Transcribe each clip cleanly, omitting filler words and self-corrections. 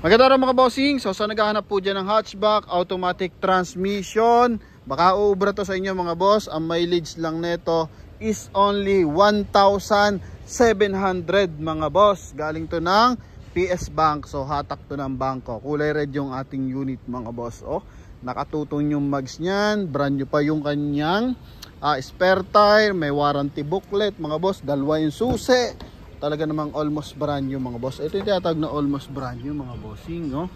Maganda rin mga bossing. So sa naghahanap po dyan ng hatchback, automatic transmission, baka uubra to sa inyo mga boss. Ang mileage lang neto is only 1,700 mga boss. Galing to ng PS Bank. So hatak to ng bangko. Kulay red yung ating unit mga boss. Oh, nakatutong yung mags niyan. Brand new pa yung kanyang spare tire. May warranty booklet mga boss. Dalawa yung susi. Talaga namang almost brand new mga boss. Ito yung tinatawag na almost brand new mga bossing, no?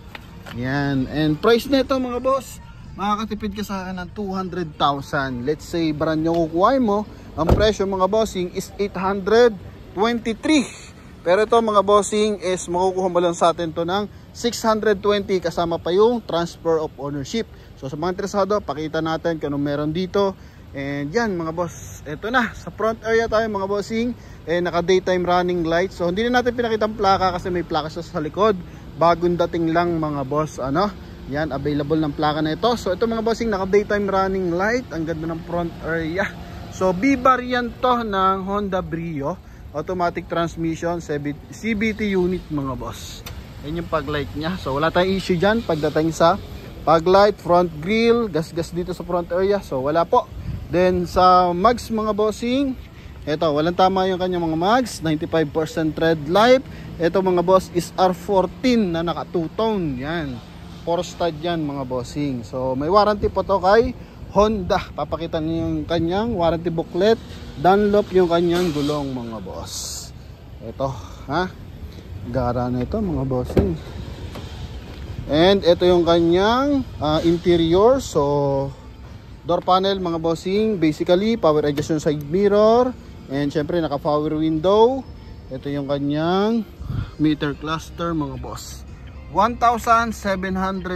Yan. And price nito mga boss, makakatipid ka sa akin ng 200,000. Let's say brand new kukuha mo, ang presyo mga bossing is 823. Pero ito mga bossing is makukuha mo lang sa atin to ng 620 kasama pa yung transfer of ownership. So sa mga interesado, pakita natin kung anong meron dito. And yan mga boss, eto na, sa front area tayo mga bossing. Naka daytime running lights. So hindi na natin pinakita ang plaka kasi may plaka sa likod. Bagong dating lang mga boss. Ano? Yan, available ng plaka na ito. So ito mga bossing, naka daytime running light. Ang ganda ng front area. So B variant to ng Honda Brio. Automatic transmission, CVT unit mga boss. Yan yung paglight nya. So wala tayong issue dyan pagdating sa paglight, front grille, gas-gas dito sa front area. So wala po. Then sa mags mga bossing, eto walang tama yung kanyang mga mags, 95% tread life. Eto mga boss is R14 na naka 2-tone. Yan, 4-stud yan mga bossing. So may warranty po to kay Honda. Papakita niyo yung kanyang warranty booklet. Dunlop yung kanyang gulong mga boss. Eto ha, gara na ito mga bossing. And ito yung kanyang interior. So door panel mga bossing, basically power adjustment side mirror, and syempre naka power window. Ito yung kanyang meter cluster mga boss. 1,700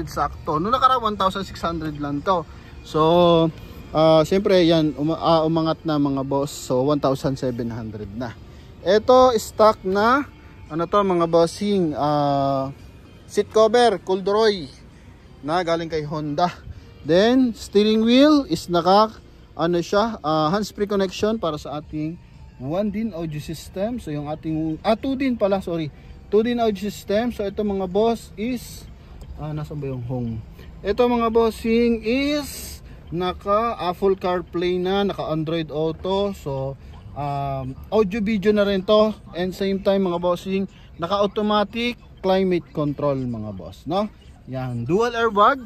sakto. Noong nakaraan 1,600 lang to. So syempre yan umangat na mga boss. So 1,700 na. Ito stock na ano to mga bossing, seat cover corduroy na galing kay Honda. Then steering wheel is naka ano siya, hands-free connection para sa ating 1DIN audio system. So yung ating 2DIN pala, sorry, 2DIN audio system. So ito mga boss is nasaan ba yung home? Ito mga bossing is naka full CarPlay na, naka Android Auto. So audio video na rin to, and same time mga bossing naka automatic climate control mga boss, no? Yan, dual airbag.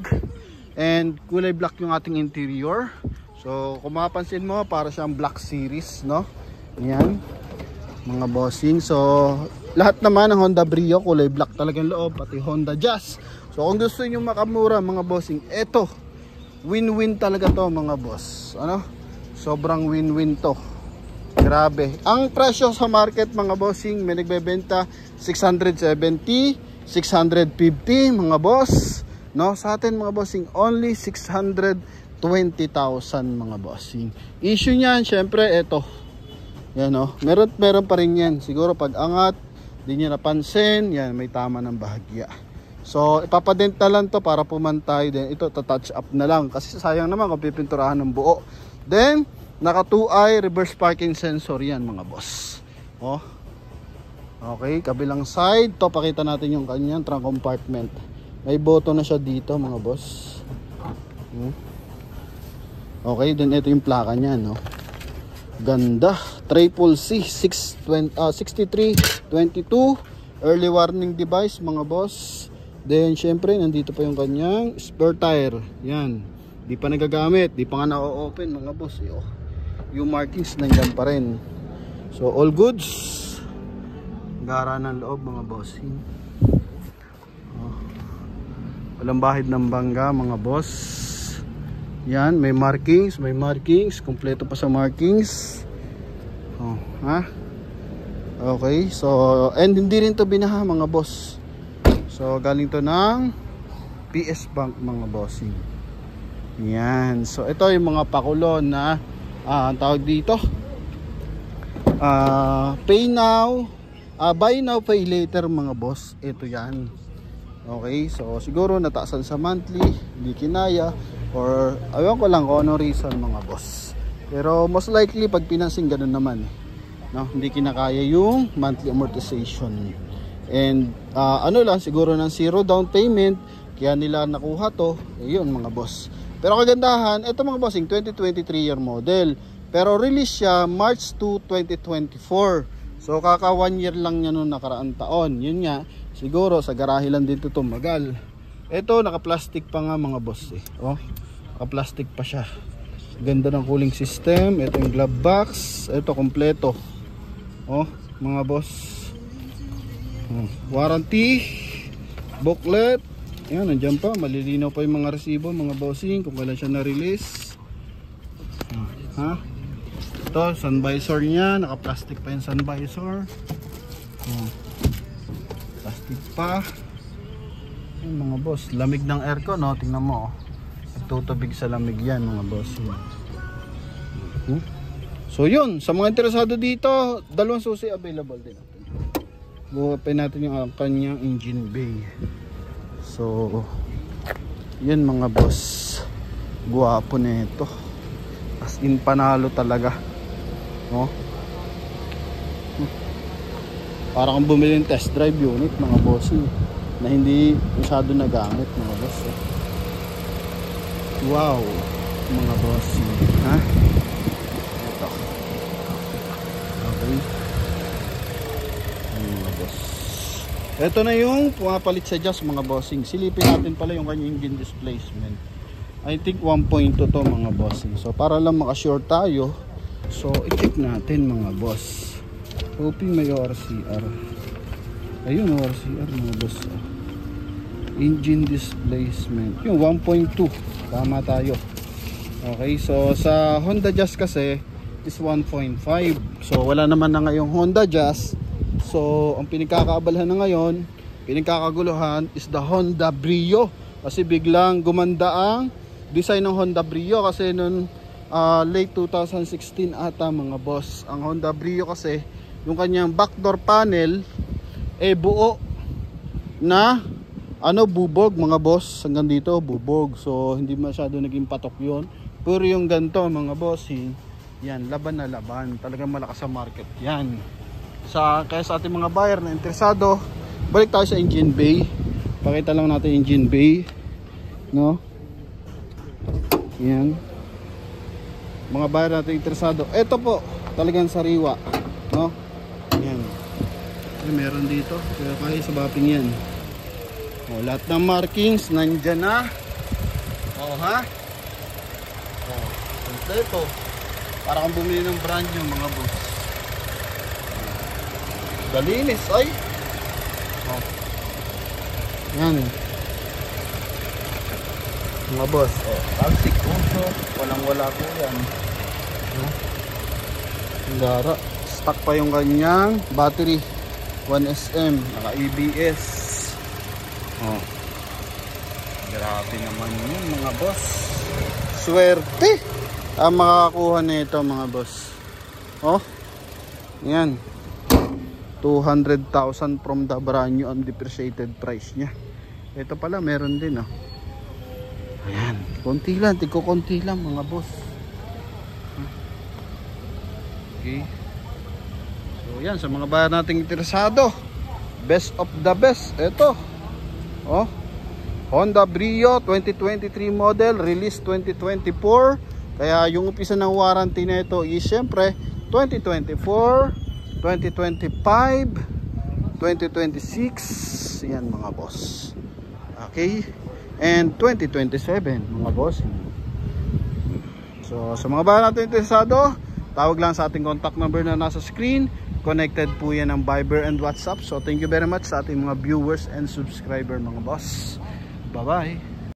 And kulay black yung ating interior. So kung mapapansin mo, para siyang black series, no? Yan mga bossing. So lahat naman ng Honda Brio kulay black talaga yung loob, pati Honda Jazz. So kung gusto niyo makamura mga bossing, eto win-win talaga to mga boss. Ano? Sobrang win-win to. Grabe. Ang presyo sa market mga bossing, may nagbebenta 670, 650 mga boss. No, sa atin mga bossing only 620,000 mga bossing. Issue niyan syempre ito. Yan oh, meron pa rin yan. Siguro pag angat, hindi niya napansin, yan may tama ng bahagya. So ipapadent na lang to para pumantay din. Ito touch up na lang kasi sayang naman kung pipinturahan ng buo. Then naka 2i reverse parking sensor yan mga boss. Oh. Okay, kabilang side, to pakita natin yung kanyang trunk compartment. May button na siya dito mga boss. Okay, then ito yung plaka niya, no? Ganda. Triple C 6322 early warning device mga boss. Then syempre nandito pa yung kanyang spare tire. Yan. Di pa nagagamit, di pa nga na-open mga boss. Yung markings nandiyan pa rin. So all goods. Gara ng loob mga bossing. Walang bahid ng bangga mga boss. Yan, may markings, kompleto pa sa markings. Oh, ha? Okay, so and hindi rin to binaha mga boss. So galing to ng PS Bank mga bossing. Yan, so ito yung mga pakulo na ang tawag dito. Pay now, buy now, pay later mga boss. Ito yan. Okay, so siguro nataasan sa monthly, hindi kinaya, or ayaw ko lang kung anong reason mga boss. Pero most likely pag financing ganun naman, no? Hindi kinakaya yung monthly amortization. And ano lang, siguro ng 0 down payment, kaya nila nakuha to. Ayun mga boss. Pero kagandahan, ito mga bossing, 2023 year model. Pero release siya March 2, 2024. So kaka 1 year lang niya nung nakaraang taon. Yun nga, siguro sa garahe lang dito tumagal. Ito naka-plastic pa nga mga boss eh. Oh, naka-plastic pa siya. Ganda ng cooling system. Ito yung glove box. Ito kompleto. Oh, mga boss. Warranty, booklet. Yan, nandiyan pa. Malilinaw pa yung mga resibo mga bossing kung kailan siya na-release. Ha? Ito, sun visor niya. Naka-plastic pa yung sun visor. Plastic pa. Yan mga boss. Lamig ng aircon, no? Tingnan mo. Nagtutubig sa lamig yan mga boss. So yun, sa mga interesado dito, dalawang susi available din. Buhapin natin yung kanyang engine bay. So yun mga boss, guwapo na ito. As in panalo talaga, no? Para kang bumili ng test drive unit mga boss na hindi masyado nagamit mga boss. Wow mga boss, ha? Ito. Okay. Ito na yung pumapalit sa just mga bossing. Silipin natin pala yung kanyang engine displacement. I think 1.2 to mga bossing. So para lang makasure tayo, so i-check natin mga boss. Hoping may RCR. Ayun, RCR mga boss. Engine displacement. Yung 1.2. Tama tayo. Okay, so sa Honda Jazz kasi is 1.5. So wala naman na ngayong Honda Jazz. So ang pinagkakaabalahan na ngayon, pinagkakaguluhan is the Honda Brio. Kasi biglang gumanda ang design ng Honda Brio kasi noon late 2016 ata mga boss. Ang Honda Brio kasi yung kanyang backdoor panel buo na bubog mga boss. Hanggang dito bubog. So hindi masyado naging patok yun. Pero yung ganito mga boss, yan, laban na laban. Talagang malakas sa market yan. Kaya sa ating mga buyer na interesado, balik tayo sa engine bay. Pakita lang natin engine bay, no? Yan. Mga buyer natin interesado, ito po talagang sariwa, no? Yan. Meron dito, kaya kaya sa mapping yan. Lahat ng markings nandyan na. Ha? Ito para kang bumili ng brand new mga boss. Dalinis ay. Yan mga boss. Toxic also, walang wala po yan. Gara, stock pa yung kanyang battery 1SM, naka ABS. Grabe naman yun mga boss. Swerte ang makakakuha nito mga boss. Yan 200,000 from the brand new undepreciated price nya. Ito pala meron din ayan, konti lang, konti lang mga boss. Okay. So yan, sa mga buyer nating interesado, best of the best, ito Honda Brio 2023 model, release 2024. Kaya yung umpisa ng warranty na ito is syempre 2024, 2025, 2026, yan mga boss. Okay, and 2027 mga boss. So sa mga bayan natin interesado, tawag lang sa ating contact number na nasa screen. Connected po yan ng Viber and WhatsApp. So thank you very much sa ating mga viewers and subscriber mga boss. Bye bye.